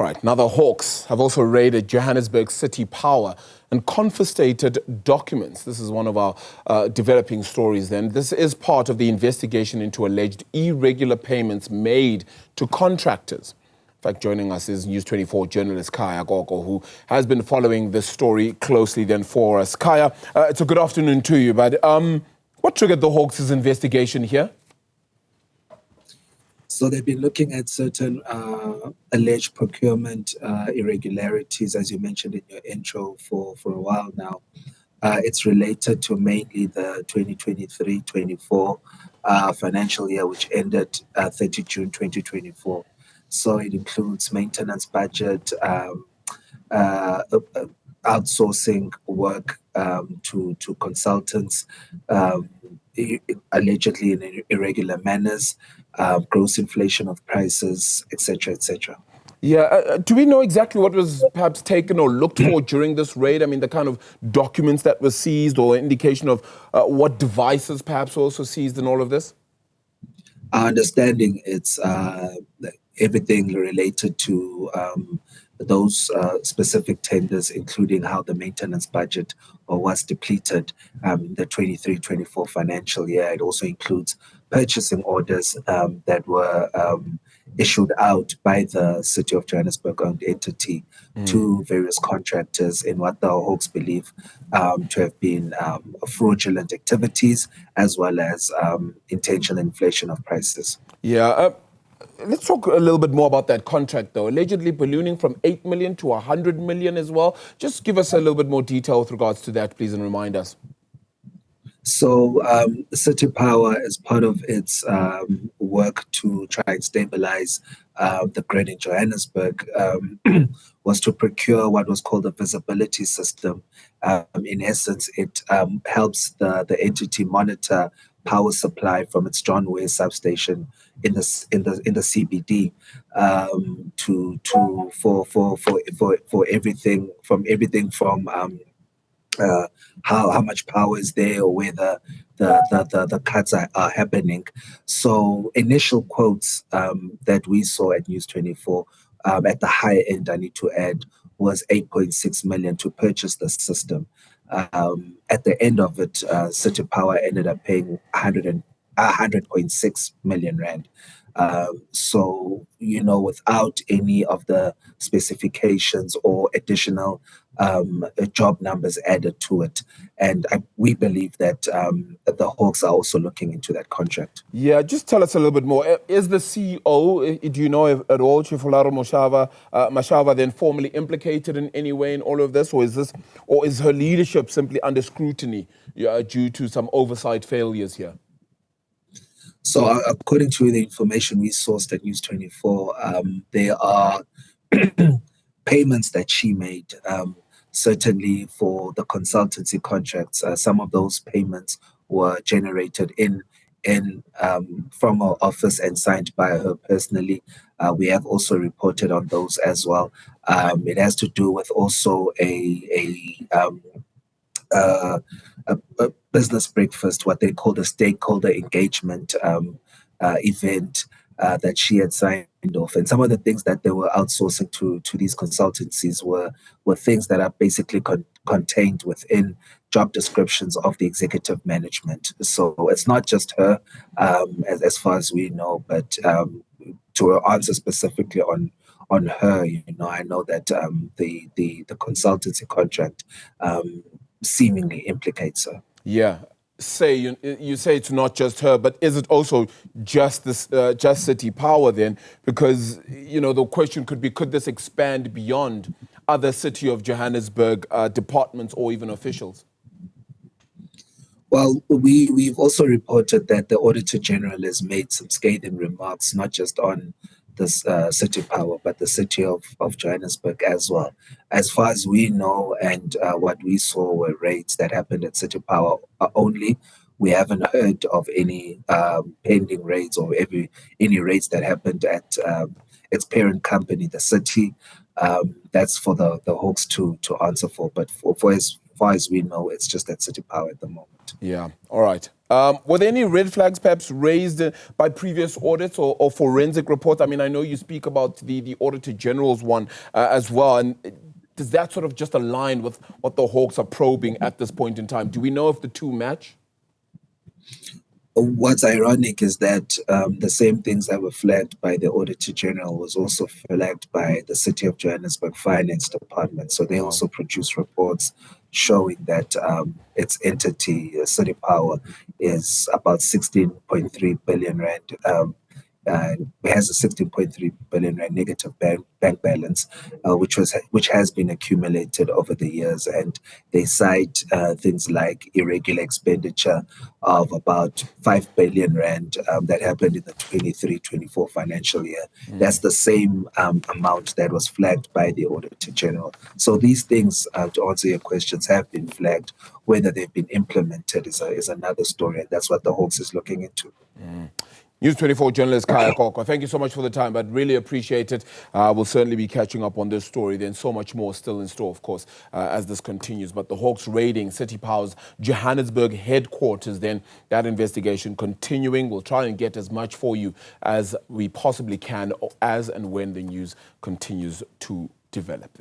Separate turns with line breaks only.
All right, now the Hawks have also raided Johannesburg City Power and confiscated documents. This is one of our developing stories then. This is part of the investigation into alleged irregular payments made to contractors. In fact, joining us is News 24 journalist Khaya Koko, who has been following this story closely then for us. Khaya, it's a good afternoon to you, but what triggered the Hawks' investigation here?
So they've been looking at certain alleged procurement irregularities, as you mentioned in your intro, for a while now. It's related to mainly the 2023-24 financial year, which ended 30 June 2024. So it includes maintenance budget, outsourcing work to consultants, allegedly in irregular manners, gross inflation of prices, etc., etc.
Yeah, do we know exactly what was perhaps taken or looked for during this raid? I mean, the kind of documents that were seized or indication of what devices perhaps also seized in all of this?
Our understanding, it's everything related to those specific tenders, including how the maintenance budget was depleted the 23-24 financial year. It also includes purchasing orders that were issued out by the City of Johannesburg-owned entity to various contractors in what the Hawks believe to have been fraudulent activities, as well as intentional inflation of prices.
Yeah. Let's talk a little bit more about that contract, though. Allegedly ballooning from 8 million to 100 million as well. Just give us a little bit more detail with regards to that, please, and remind us.
So City Power, as part of its work to try and stabilize the grid in Johannesburg, was to procure what was called a visibility system. In essence, it helps the entity monitor power supply from its John Way substation in the CBD for everything from how much power is there or where the cuts are happening. So initial quotes that we saw at News 24 at the high end, I need to add, was 8.6 million to purchase the system. At the end of it, City Power ended up paying 100.6 million rand. So, without any of the specifications or additional job numbers added to it. And we believe that the Hawks are also looking into that contract.
Yeah, just tell us a little bit more. Is the CEO, do you know at all, Chief Mashava, then formally implicated in any way in all of this? Or is her leadership simply under scrutiny due to some oversight failures here?
So according to the information we sourced at News 24, there are payments that she made, certainly for the consultancy contracts. Some of those payments were generated from her office and signed by her personally. We have also reported on those as well. It has to do with also a business breakfast, what they call the stakeholder engagement event that she had signed off. And some of the things that they were outsourcing to these consultancies were things that are basically contained within job descriptions of the executive management. So it's not just her, as far as we know, but to answer specifically on her, I know that the consultancy contract seemingly implicates her.
Yeah. You say it's not just her, but is it also just City Power then? Because the question could be, could this expand beyond other City of Johannesburg departments or even officials?
Well, we've also reported that the Auditor General has made some scathing remarks, not just on this City Power, but the City of Johannesburg as well. As far as we know, and what we saw were raids that happened at City Power only. We haven't heard of any pending raids or any raids that happened at its parent company, the City. That's for the Hawks to answer for. But for far as we know, it's just at City Power at the moment.
Yeah, all right. Were there any red flags perhaps raised by previous audits or forensic reports? I mean, I know you speak about the Auditor General's one as well, and does that sort of just align with what the Hawks are probing at this point in time? Do we know if the two match?
What's ironic is that the same things that were flagged by the Auditor General was also flagged by the City of Johannesburg Finance Department. So they also produced reports showing that its entity, City Power, is about 16.3 billion rand. Has a 16.3 billion rand negative bank balance, which has been accumulated over the years, and they cite things like irregular expenditure of about 5 billion rand that happened in the 23-24 financial year. That's the same amount that was flagged by the Auditor General. So these things, to answer your questions, have been flagged. Whether they've been implemented is another story, and that's what the Hawks is looking into.
News 24 journalist Khaya Koko, thank you so much for the time, but really appreciate it. We'll certainly be catching up on this story. Then so much more still in store, of course, as this continues. But the Hawks raiding City Power's Johannesburg headquarters, then that investigation continuing. We'll try and get as much for you as we possibly can as and when the news continues to develop.